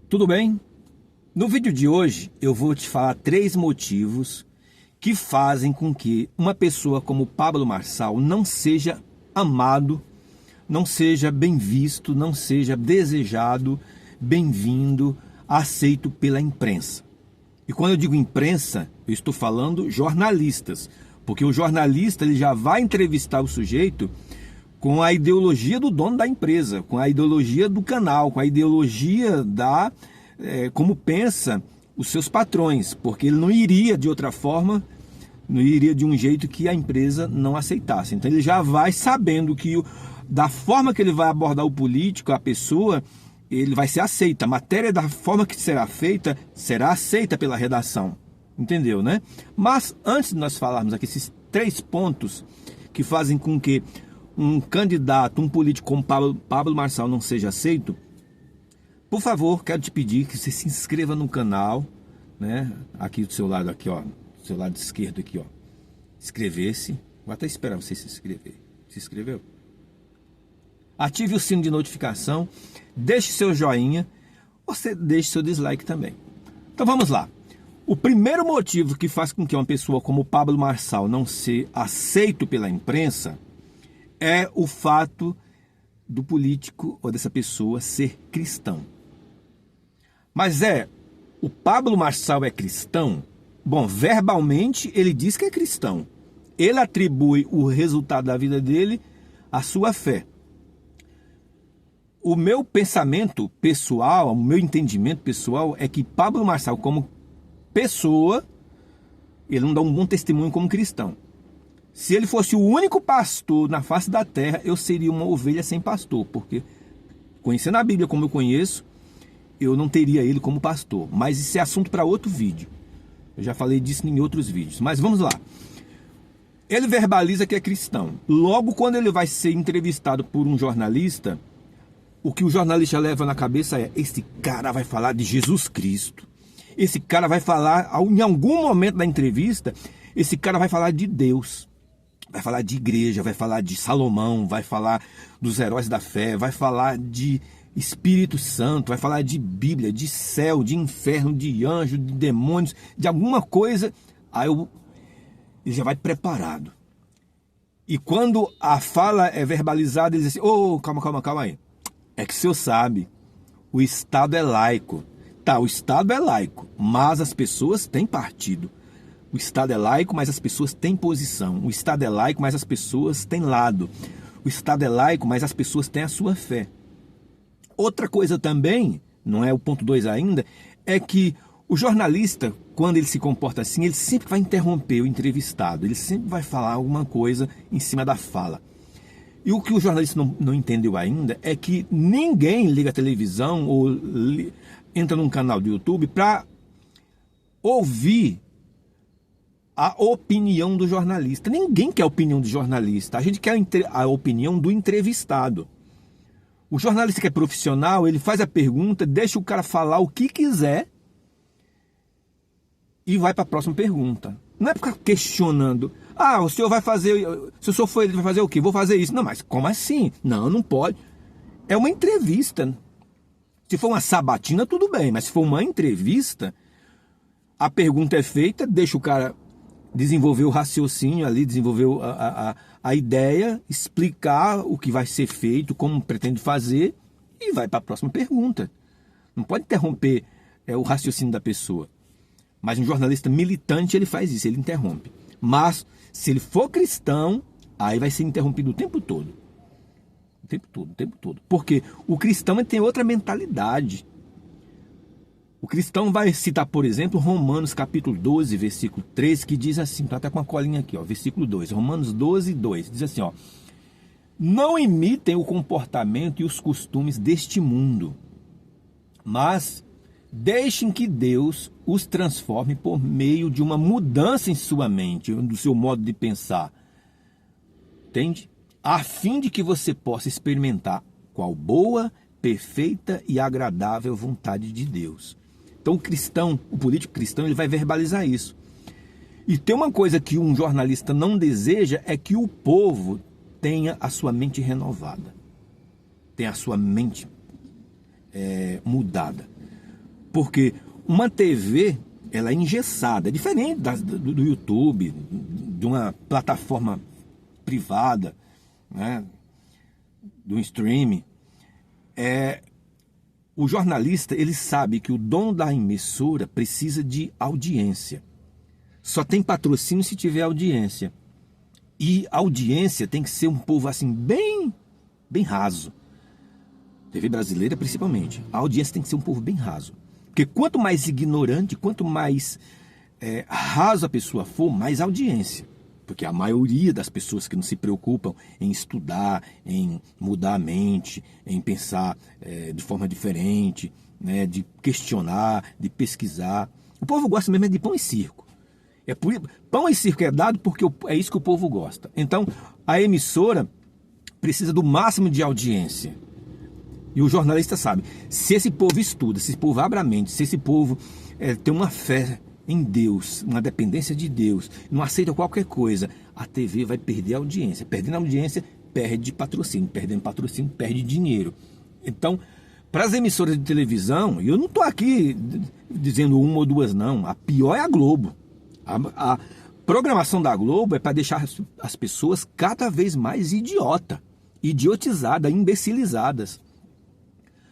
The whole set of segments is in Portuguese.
Tudo bem? No vídeo de hoje eu vou te falar 3 motivos que fazem com que uma pessoa como Pablo Marçal não seja amado, não seja bem visto, não seja desejado, bem-vindo, aceito pela imprensa. E quando eu digo imprensa, eu estou falando jornalistas, porque o jornalista ele já vai entrevistar o sujeito com a ideologia do dono da empresa, com a ideologia do canal, com a ideologia da como pensa os seus patrões, porque ele não iria de outra forma, não iria de um jeito que a empresa não aceitasse. Então ele já vai sabendo que da forma que ele vai abordar o político, a pessoa, ele vai ser aceita. A matéria da forma que será feita, será aceita pela redação. Entendeu, né? Mas antes de nós falarmos aqui esses 3 pontos que fazem com que um candidato, um político como Pablo Marçal não seja aceito, por favor, quero te pedir que você se inscreva no canal, né? Aqui do seu lado, aqui, ó, do seu lado esquerdo aqui, ó. Inscrever-se. Vou até esperar você se inscrever. Se inscreveu? Ative o sino de notificação, deixe seu joinha, você deixe seu dislike também. Então vamos lá. O primeiro motivo que faz com que uma pessoa como Pablo Marçal não seja aceito pela imprensa é o fato do político ou dessa pessoa ser cristão. Mas o Pablo Marçal é cristão? Bom, verbalmente ele diz que é cristão. Ele atribui o resultado da vida dele à sua fé. O meu pensamento pessoal, o meu entendimento pessoal é que Pablo Marçal, como pessoa, ele não dá um bom testemunho como cristão. Se ele fosse o único pastor na face da terra, eu seria uma ovelha sem pastor, porque conhecendo a Bíblia como eu conheço, eu não teria ele como pastor. Mas isso é assunto para outro vídeo. Eu já falei disso em outros vídeos. Mas vamos lá. Ele verbaliza que é cristão. Logo, quando ele vai ser entrevistado por um jornalista, o que o jornalista leva na cabeça é: esse cara vai falar de Jesus Cristo. Esse cara vai falar, em algum momento da entrevista, esse cara vai falar de Deus. Vai falar de igreja, vai falar de Salomão, vai falar dos heróis da fé, vai falar de Espírito Santo, vai falar de Bíblia, de céu, de inferno, de anjo, de demônios, de alguma coisa. Aí ele já vai preparado. E quando a fala é verbalizada, ele diz assim: calma aí. É que o senhor sabe, o Estado é laico. Tá, o Estado é laico, mas as pessoas têm partido. O Estado é laico, mas as pessoas têm posição. O Estado é laico, mas as pessoas têm lado. O Estado é laico, mas as pessoas têm a sua fé. Outra coisa também, não é o ponto 2 ainda, é que o jornalista, quando ele se comporta assim, ele sempre vai interromper o entrevistado. Ele sempre vai falar alguma coisa em cima da fala. E o que o jornalista não entendeu ainda é que ninguém liga a televisão ou entra num canal do YouTube para ouvir a opinião do jornalista. Ninguém quer a opinião do jornalista. A gente quer a opinião do entrevistado. O jornalista que é profissional, ele faz a pergunta, deixa o cara falar o que quiser e vai para a próxima pergunta. Não é ficar questionando. O senhor vai fazer... Se o senhor for, ele vai fazer o quê? Vou fazer isso. Não, mas como assim? Não pode. É uma entrevista. Se for uma sabatina, tudo bem. Mas se for uma entrevista, a pergunta é feita, deixa o cara desenvolver o raciocínio ali, desenvolver a ideia, explicar o que vai ser feito, como pretende fazer, e vai para a próxima pergunta. Não pode interromper o raciocínio da pessoa. Mas um jornalista militante, ele faz isso, ele interrompe. Mas, se ele for cristão, aí vai ser interrompido o tempo todo. O tempo todo. Porque o cristão tem outra mentalidade. O cristão vai citar, por exemplo, Romanos capítulo 12, versículo 3, que diz assim, está até com a colinha aqui, ó, versículo 2, Romanos 12, 2, diz assim, ó: não imitem o comportamento e os costumes deste mundo, mas deixem que Deus os transforme por meio de uma mudança em sua mente, do seu modo de pensar. Entende? A fim de que você possa experimentar qual boa, perfeita e agradável vontade de Deus. Então o cristão, o político cristão, ele vai verbalizar isso. E tem uma coisa que um jornalista não deseja, é que o povo tenha a sua mente renovada. Tenha a sua mente mudada. Porque uma TV, ela é engessada, é diferente do YouTube, de uma plataforma privada, né, do streaming. O jornalista, ele sabe que o dono da emissora precisa de audiência. Só tem patrocínio se tiver audiência. E a audiência tem que ser um povo assim, bem raso. TV brasileira principalmente. A audiência tem que ser um povo bem raso. Porque quanto mais ignorante, quanto mais raso a pessoa for, mais audiência. Porque a maioria das pessoas que não se preocupam em estudar, em mudar a mente, em pensar de forma diferente, né, de questionar, de pesquisar. O povo gosta mesmo de pão e circo. Pão e circo é dado porque é isso que o povo gosta. Então, a emissora precisa do máximo de audiência. E o jornalista sabe, se esse povo estuda, se esse povo abre a mente, se esse povo tem uma fé em Deus, uma dependência de Deus, não aceita qualquer coisa, a TV vai perder a audiência. Perdendo a audiência, perde patrocínio. Perdendo patrocínio, perde dinheiro. Então, para as emissoras de televisão, eu não estou aqui dizendo uma ou duas, não. A pior é a Globo. A programação da Globo é para deixar as pessoas cada vez mais idiotizadas, imbecilizadas.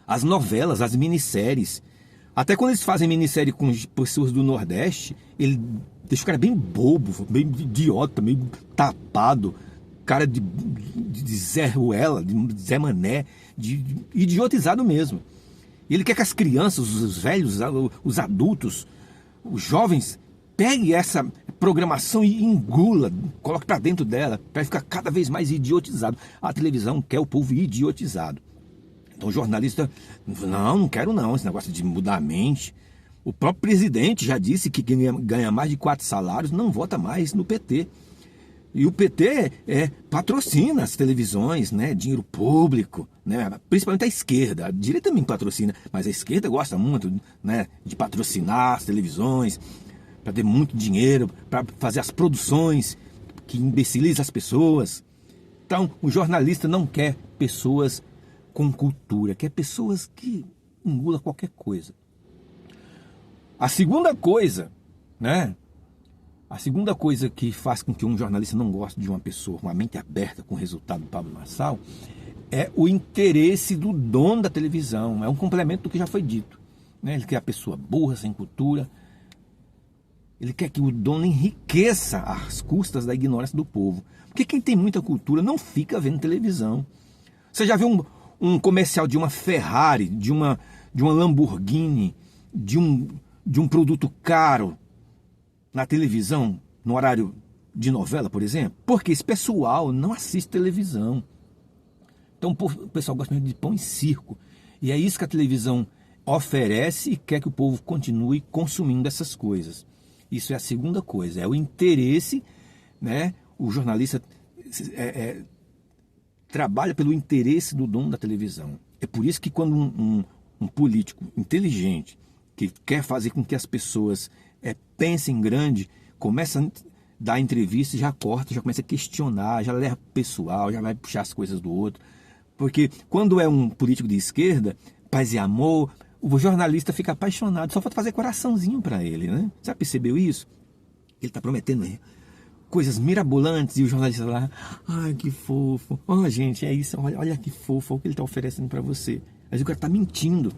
As novelas, as minisséries. Até quando eles fazem minissérie com pessoas do Nordeste, ele deixa o cara bem bobo, bem idiota, meio tapado, cara de Zé Ruela, de Zé Mané, de idiotizado mesmo. Ele quer que as crianças, os velhos, os adultos, os jovens, peguem essa programação e engula, coloque para dentro dela, para ficar cada vez mais idiotizado. A televisão quer o povo idiotizado. Então o jornalista, não quero não, esse negócio de mudar a mente. O próprio presidente já disse que quem ganha mais de 4 salários não vota mais no PT. E o PT patrocina as televisões, né, dinheiro público, né, principalmente a esquerda. A direita também patrocina, mas a esquerda gosta muito, né, de patrocinar as televisões, para ter muito dinheiro, para fazer as produções que imbecilizam as pessoas. Então o jornalista não quer pessoas com cultura, que é pessoas que engulam qualquer coisa. A segunda coisa, né? A segunda coisa que faz com que um jornalista não goste de uma pessoa com a mente aberta com o resultado do Pablo Marçal é o interesse do dono da televisão. É um complemento do que já foi dito, né? Ele quer a pessoa burra, sem cultura. Ele quer que o dono enriqueça às custas da ignorância do povo. Porque quem tem muita cultura não fica vendo televisão. Você já viu um comercial de uma Ferrari, de uma Lamborghini, de um produto caro na televisão, no horário de novela, por exemplo? Porque esse pessoal não assiste televisão. Então o pessoal gosta mesmo de pão e circo. E é isso que a televisão oferece e quer que o povo continue consumindo essas coisas. Isso é a segunda coisa, é o interesse, né? O jornalista trabalha pelo interesse do dono da televisão. É por isso que quando um político inteligente, que quer fazer com que as pessoas pensem grande, começa a dar entrevista e já corta, já começa a questionar, já leva pessoal, já vai puxar as coisas do outro. Porque quando é um político de esquerda, paz e amor, o jornalista fica apaixonado, só falta fazer coraçãozinho para ele, né? Você já percebeu isso? Ele está prometendo coisas mirabolantes e o jornalista lá, ai que fofo, gente, é isso, olha que fofo, olha o que ele está oferecendo para você. Mas o cara está mentindo.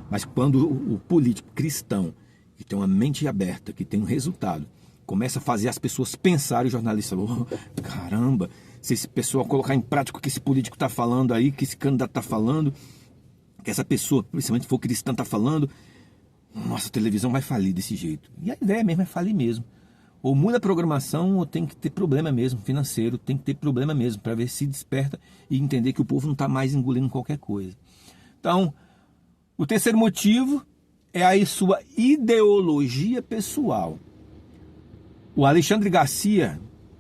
Mas quando o político cristão, que tem uma mente aberta, que tem um resultado, começa a fazer as pessoas pensarem, o jornalista fala, caramba, se esse pessoal colocar em prática o que esse político está falando aí, que esse candidato está falando, que essa pessoa, principalmente for cristã, está falando, nossa, a televisão vai falir desse jeito. E a ideia mesmo é falir mesmo. Ou muda a programação, ou tem que ter problema mesmo financeiro, tem que ter problema mesmo, para ver se desperta e entender que o povo não está mais engolindo qualquer coisa. Então, o terceiro motivo é a sua ideologia pessoal. O Alexandre Garcia,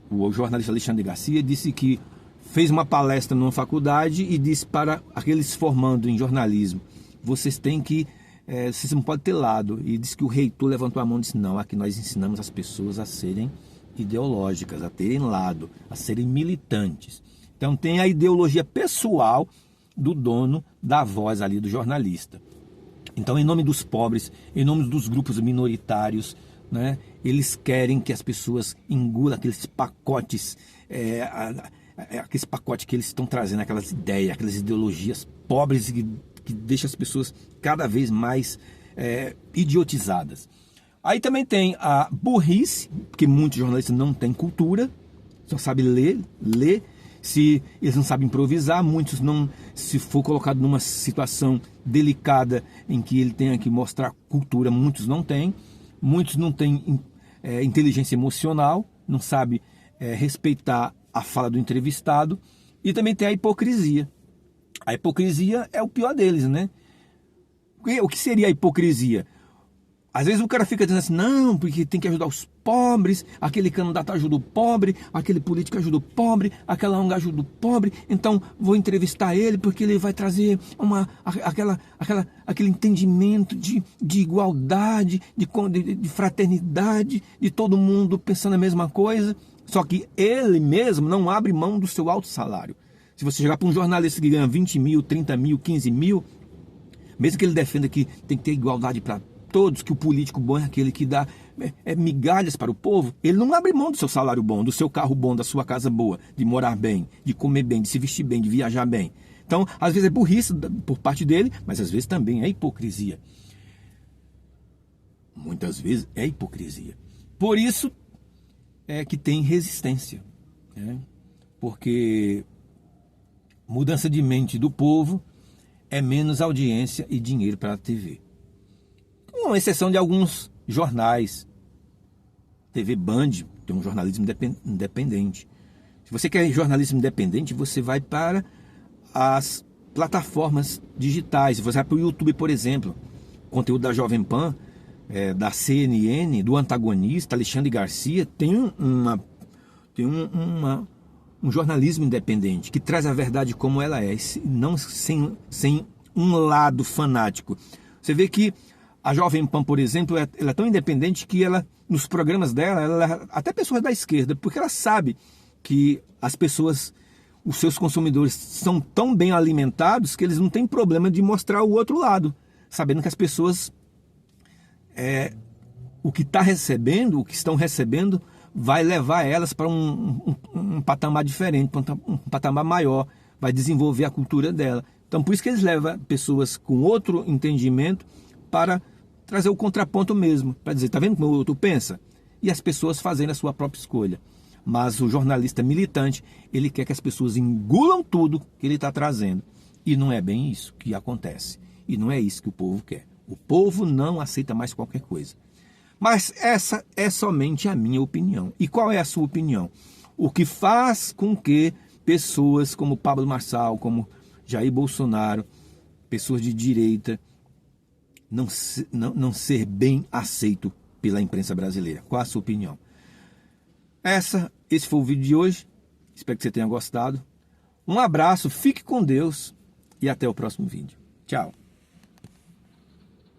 o jornalista Alexandre Garcia, disse que fez uma palestra numa faculdade e disse para aqueles formando em jornalismo, vocês têm que, vocês não podem ter lado. E disse que o reitor levantou a mão e disse, não, aqui nós ensinamos as pessoas a serem ideológicas, a terem lado, a serem militantes. Então tem a ideologia pessoal do dono da voz ali, do jornalista. Então, em nome dos pobres, em nome dos grupos minoritários, né, eles querem que as pessoas engulam aqueles pacotes, aqueles pacotes que eles estão trazendo, aquelas ideias, aquelas ideologias pobres que deixam as pessoas cada vez mais idiotizadas. Aí também tem a burrice, porque muitos jornalistas não têm cultura, só sabem ler. Se eles não sabem improvisar, muitos não, se for colocado numa situação delicada em que ele tenha que mostrar cultura, muitos não têm inteligência emocional, não sabe respeitar a fala do entrevistado, e também tem a hipocrisia. A hipocrisia é o pior deles, né? O que seria a hipocrisia? Às vezes o cara fica dizendo assim, não, porque tem que ajudar os pobres, aquele candidato ajuda o pobre, aquele político ajuda o pobre, aquela ONG ajuda o pobre, então vou entrevistar ele porque ele vai trazer aquele entendimento de igualdade, de fraternidade, de todo mundo pensando a mesma coisa, só que ele mesmo não abre mão do seu alto salário. Se você chegar para um jornalista que ganha 20 mil, 30 mil, 15 mil, mesmo que ele defenda que tem que ter igualdade para todos, que o político bom é aquele que dá migalhas para o povo, ele não abre mão do seu salário bom, do seu carro bom, da sua casa boa, de morar bem, de comer bem, de se vestir bem, de viajar bem. Então, às vezes é burrice por parte dele, mas às vezes também é hipocrisia. Muitas vezes é hipocrisia. Por isso é que tem resistência, né? Porque mudança de mente do povo é menos audiência e dinheiro para a TV. Com exceção de alguns jornais. TV Band tem um jornalismo independente. Se você quer jornalismo independente, você vai para as plataformas digitais. Você vai para o YouTube, por exemplo. Conteúdo da Jovem Pan, da CNN, do Antagonista, Alexandre Garcia, tem um jornalismo independente que traz a verdade como ela é, não sem um lado fanático. Você vê que a Jovem Pan, por exemplo, ela é tão independente que ela, nos programas dela, até pessoas da esquerda, porque ela sabe que as pessoas, os seus consumidores são tão bem alimentados que eles não têm problema de mostrar o outro lado, sabendo que as pessoas, o que estão recebendo, vai levar elas para um patamar diferente, para um patamar maior, vai desenvolver a cultura dela. Então, por isso que eles levam pessoas com outro entendimento para trazer o contraponto mesmo, para dizer, tá vendo como o outro pensa? E as pessoas fazendo a sua própria escolha. Mas o jornalista militante, ele quer que as pessoas engulam tudo que ele está trazendo. E não é bem isso que acontece. E não é isso que o povo quer. O povo não aceita mais qualquer coisa. Mas essa é somente a minha opinião. E qual é a sua opinião? O que faz com que pessoas como Pablo Marçal, como Jair Bolsonaro, pessoas de direita, não ser bem aceito pela imprensa brasileira? Qual a sua opinião? Esse foi o vídeo de hoje. Espero que você tenha gostado. Um abraço, fique com Deus e até o próximo vídeo. Tchau.